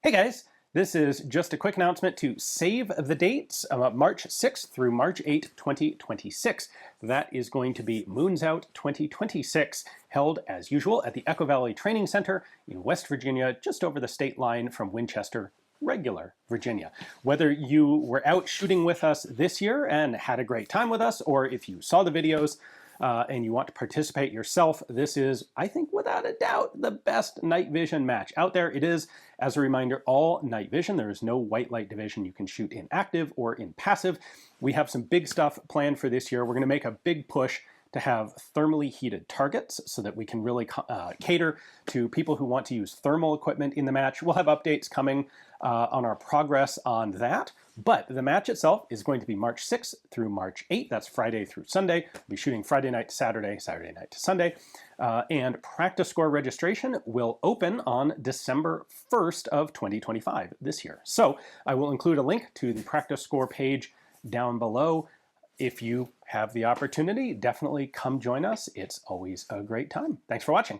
Hey guys, this is just a quick announcement to save the dates March 6th through March 8th, 2026. That is going to be Moons Out 2026, held as usual at the Echo Valley Training Center in West Virginia, just over the state line from Winchester, regular Virginia. Whether you were out shooting with us this year and had a great time with us, or if you saw the videos and you want to participate yourself, this is, I think, without a doubt, the best night vision match out there. It is, as a reminder, all night vision. There is no white light division. You can shoot in active or in passive. We have some big stuff planned for this year. We're going to make a big push to have thermally heated targets so that we can really cater to people who want to use thermal equipment in the match. We'll have updates coming on our progress on that. But the match itself is going to be March 6th through March 8th. That's Friday through Sunday. We'll be shooting Friday night to Saturday, Saturday night to Sunday. And Practiscore registration will open on December 1st of 2025 this year. So I will include a link to the Practiscore page down below. If you have the opportunity, definitely come join us. It's always a great time. Thanks for watching.